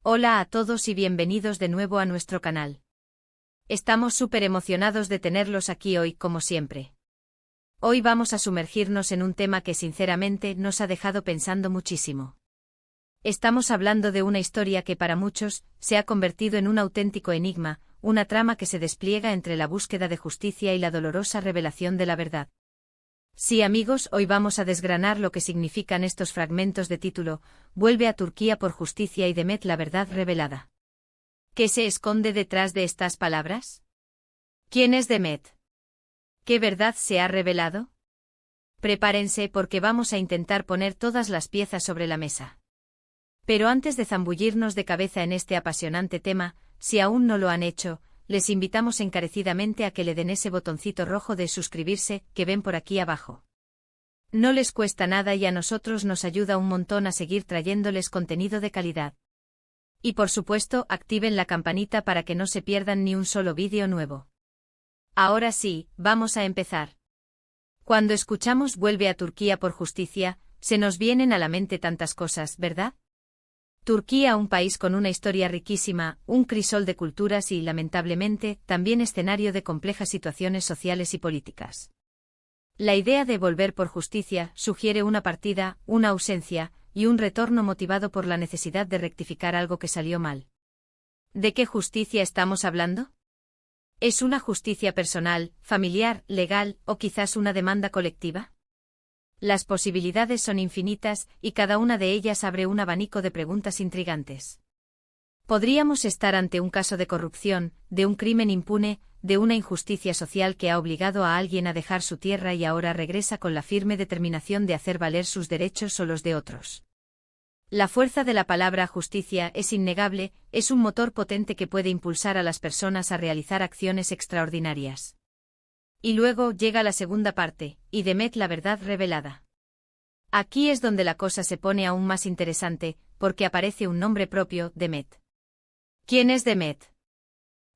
Hola a todos y bienvenidos de nuevo a nuestro canal. Estamos súper emocionados de tenerlos aquí hoy como siempre. Hoy vamos a sumergirnos en un tema que sinceramente nos ha dejado pensando muchísimo. Estamos hablando de una historia que para muchos se ha convertido en un auténtico enigma, una trama que se despliega entre la búsqueda de justicia y la dolorosa revelación de la verdad. Sí, amigos, hoy vamos a desgranar lo que significan estos fragmentos de título: Vuelve a Turquía por justicia y Demet, la verdad revelada. ¿Qué se esconde detrás de estas palabras? ¿Quién es Demet? ¿Qué verdad se ha revelado? Prepárense porque vamos a intentar poner todas las piezas sobre la mesa. Pero antes de zambullirnos de cabeza en este apasionante tema, si aún no lo han hecho, les invitamos encarecidamente a que le den ese botoncito rojo de suscribirse que ven por aquí abajo. No les cuesta nada y a nosotros nos ayuda un montón a seguir trayéndoles contenido de calidad. Y por supuesto, activen la campanita para que no se pierdan ni un solo vídeo nuevo. Ahora sí, vamos a empezar. Cuando escuchamos Vuelve a Turquía por justicia, se nos vienen a la mente tantas cosas, ¿verdad? Turquía, un país con una historia riquísima, un crisol de culturas y, lamentablemente, también escenario de complejas situaciones sociales y políticas. La idea de volver por justicia sugiere una partida, una ausencia, y un retorno motivado por la necesidad de rectificar algo que salió mal. ¿De qué justicia estamos hablando? ¿Es una justicia personal, familiar, legal, o quizás una demanda colectiva? Las posibilidades son infinitas, y cada una de ellas abre un abanico de preguntas intrigantes. Podríamos estar ante un caso de corrupción, de un crimen impune, de una injusticia social que ha obligado a alguien a dejar su tierra y ahora regresa con la firme determinación de hacer valer sus derechos o los de otros. La fuerza de la palabra justicia es innegable, es un motor potente que puede impulsar a las personas a realizar acciones extraordinarias. Y luego llega la segunda parte, y Demet, la verdad revelada. Aquí es donde la cosa se pone aún más interesante, porque aparece un nombre propio, Demet. ¿Quién es Demet?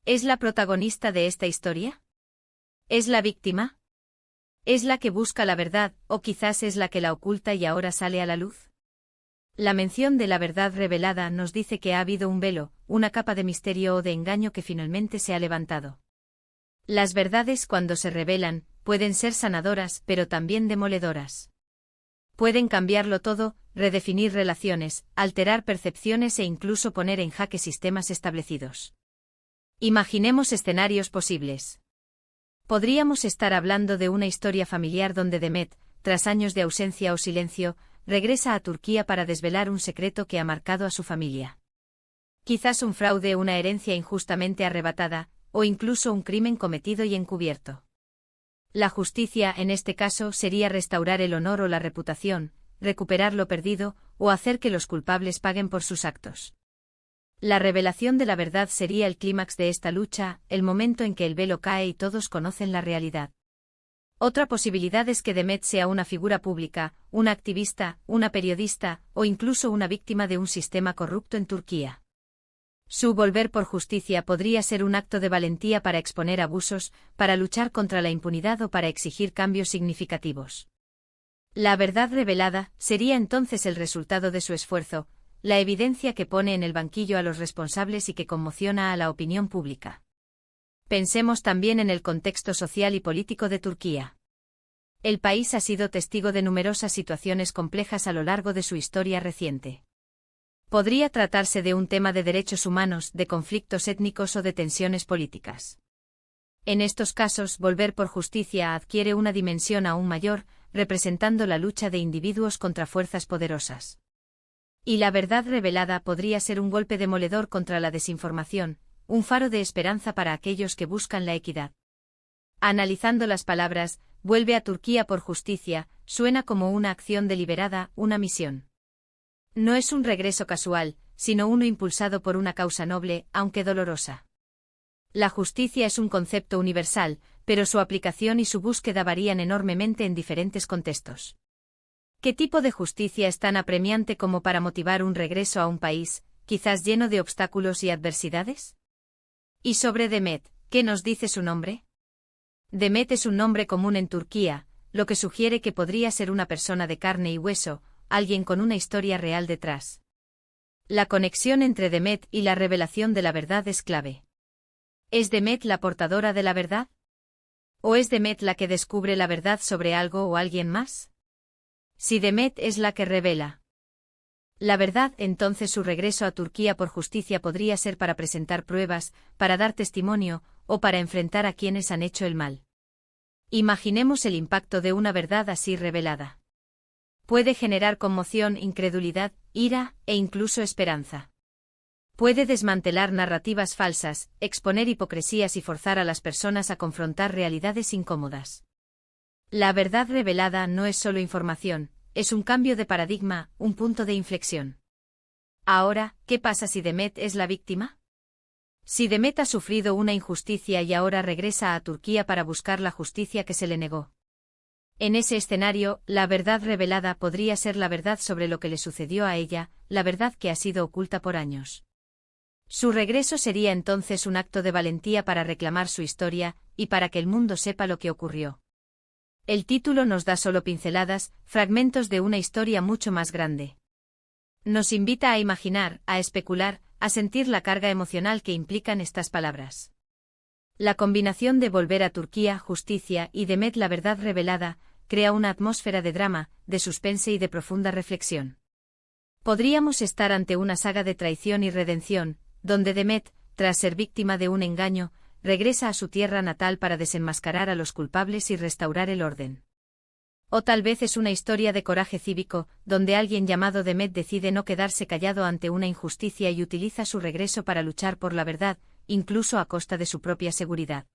¿Es la protagonista de esta historia? ¿Es la víctima? ¿Es la que busca la verdad, o quizás es la que la oculta y ahora sale a la luz? La mención de la verdad revelada nos dice que ha habido un velo, una capa de misterio o de engaño que finalmente se ha levantado. Las verdades, cuando se revelan, pueden ser sanadoras, pero también demoledoras. Pueden cambiarlo todo, redefinir relaciones, alterar percepciones e incluso poner en jaque sistemas establecidos. Imaginemos escenarios posibles. Podríamos estar hablando de una historia familiar donde Demet, tras años de ausencia o silencio, regresa a Turquía para desvelar un secreto que ha marcado a su familia. Quizás un fraude, una herencia injustamente arrebatada, o incluso un crimen cometido y encubierto. La justicia, en este caso, sería restaurar el honor o la reputación, recuperar lo perdido, o hacer que los culpables paguen por sus actos. La revelación de la verdad sería el clímax de esta lucha, el momento en que el velo cae y todos conocen la realidad. Otra posibilidad es que Demet sea una figura pública, una activista, una periodista, o incluso una víctima de un sistema corrupto en Turquía. Su volver por justicia podría ser un acto de valentía para exponer abusos, para luchar contra la impunidad o para exigir cambios significativos. La verdad revelada sería entonces el resultado de su esfuerzo, la evidencia que pone en el banquillo a los responsables y que conmociona a la opinión pública. Pensemos también en el contexto social y político de Turquía. El país ha sido testigo de numerosas situaciones complejas a lo largo de su historia reciente. Podría tratarse de un tema de derechos humanos, de conflictos étnicos o de tensiones políticas. En estos casos, volver por justicia adquiere una dimensión aún mayor, representando la lucha de individuos contra fuerzas poderosas. Y la verdad revelada podría ser un golpe demoledor contra la desinformación, un faro de esperanza para aquellos que buscan la equidad. Analizando las palabras, vuelve a Turquía por justicia, suena como una acción deliberada, una misión. No es un regreso casual, sino uno impulsado por una causa noble, aunque dolorosa. La justicia es un concepto universal, pero su aplicación y su búsqueda varían enormemente en diferentes contextos. ¿Qué tipo de justicia es tan apremiante como para motivar un regreso a un país, quizás lleno de obstáculos y adversidades? Y sobre Demet, ¿qué nos dice su nombre? Demet es un nombre común en Turquía, lo que sugiere que podría ser una persona de carne y hueso, alguien con una historia real detrás. La conexión entre Demet y la revelación de la verdad es clave. ¿Es Demet la portadora de la verdad? ¿O es Demet la que descubre la verdad sobre algo o alguien más? Si Demet es la que revela la verdad, entonces su regreso a Turquía por justicia podría ser para presentar pruebas, para dar testimonio, o para enfrentar a quienes han hecho el mal. Imaginemos el impacto de una verdad así revelada. Puede generar conmoción, incredulidad, ira, e incluso esperanza. Puede desmantelar narrativas falsas, exponer hipocresías y forzar a las personas a confrontar realidades incómodas. La verdad revelada no es solo información, es un cambio de paradigma, un punto de inflexión. Ahora, ¿qué pasa si Demet es la víctima? Si Demet ha sufrido una injusticia y ahora regresa a Turquía para buscar la justicia que se le negó. En ese escenario, la verdad revelada podría ser la verdad sobre lo que le sucedió a ella, la verdad que ha sido oculta por años. Su regreso sería entonces un acto de valentía para reclamar su historia, y para que el mundo sepa lo que ocurrió. El título nos da solo pinceladas, fragmentos de una historia mucho más grande. Nos invita a imaginar, a especular, a sentir la carga emocional que implican estas palabras. La combinación de Volver a Turquía, Justicia y Demet la verdad revelada, crea una atmósfera de drama, de suspense y de profunda reflexión. Podríamos estar ante una saga de traición y redención, donde Demet, tras ser víctima de un engaño, regresa a su tierra natal para desenmascarar a los culpables y restaurar el orden. O tal vez es una historia de coraje cívico, donde alguien llamado Demet decide no quedarse callado ante una injusticia y utiliza su regreso para luchar por la verdad, incluso a costa de su propia seguridad.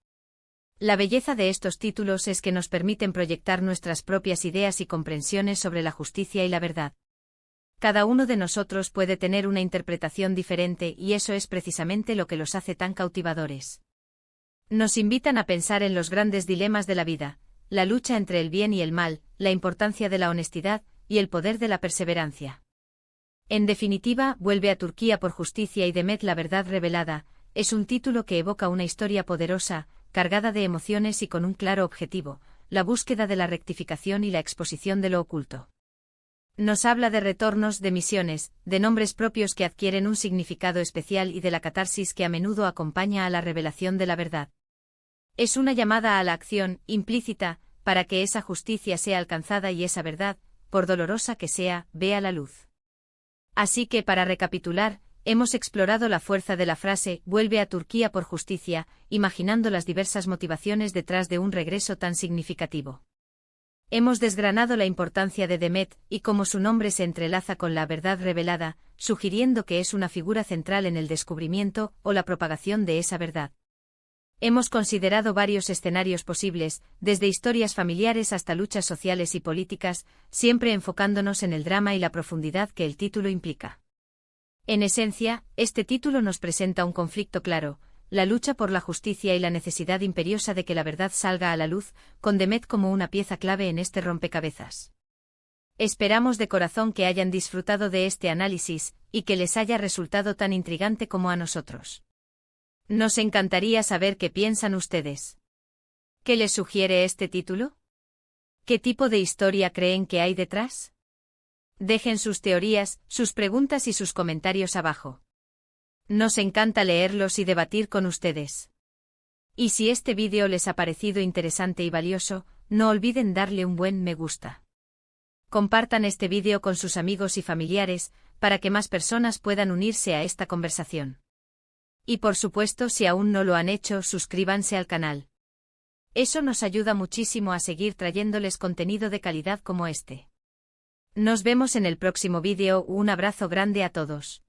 La belleza de estos títulos es que nos permiten proyectar nuestras propias ideas y comprensiones sobre la justicia y la verdad. Cada uno de nosotros puede tener una interpretación diferente y eso es precisamente lo que los hace tan cautivadores. Nos invitan a pensar en los grandes dilemas de la vida, la lucha entre el bien y el mal, la importancia de la honestidad y el poder de la perseverancia. En definitiva, Vuelve a Turquía por justicia y Demet la verdad revelada, es un título que evoca una historia poderosa, cargada de emociones y con un claro objetivo, la búsqueda de la rectificación y la exposición de lo oculto. Nos habla de retornos, de misiones, de nombres propios que adquieren un significado especial y de la catarsis que a menudo acompaña a la revelación de la verdad. Es una llamada a la acción, implícita, para que esa justicia sea alcanzada y esa verdad, por dolorosa que sea, vea la luz. Así que para recapitular, hemos explorado la fuerza de la frase «Vuelve a Turquía por justicia», imaginando las diversas motivaciones detrás de un regreso tan significativo. Hemos desgranado la importancia de Demet y cómo su nombre se entrelaza con la verdad revelada, sugiriendo que es una figura central en el descubrimiento o la propagación de esa verdad. Hemos considerado varios escenarios posibles, desde historias familiares hasta luchas sociales y políticas, siempre enfocándonos en el drama y la profundidad que el título implica. En esencia, este título nos presenta un conflicto claro, la lucha por la justicia y la necesidad imperiosa de que la verdad salga a la luz, con Demet como una pieza clave en este rompecabezas. Esperamos de corazón que hayan disfrutado de este análisis, y que les haya resultado tan intrigante como a nosotros. Nos encantaría saber qué piensan ustedes. ¿Qué les sugiere este título? ¿Qué tipo de historia creen que hay detrás? Dejen sus teorías, sus preguntas y sus comentarios abajo. Nos encanta leerlos y debatir con ustedes. Y si este vídeo les ha parecido interesante y valioso, no olviden darle un buen me gusta. Compartan este vídeo con sus amigos y familiares, para que más personas puedan unirse a esta conversación. Y por supuesto, si aún no lo han hecho, suscríbanse al canal. Eso nos ayuda muchísimo a seguir trayéndoles contenido de calidad como este. Nos vemos en el próximo vídeo, un abrazo grande a todos.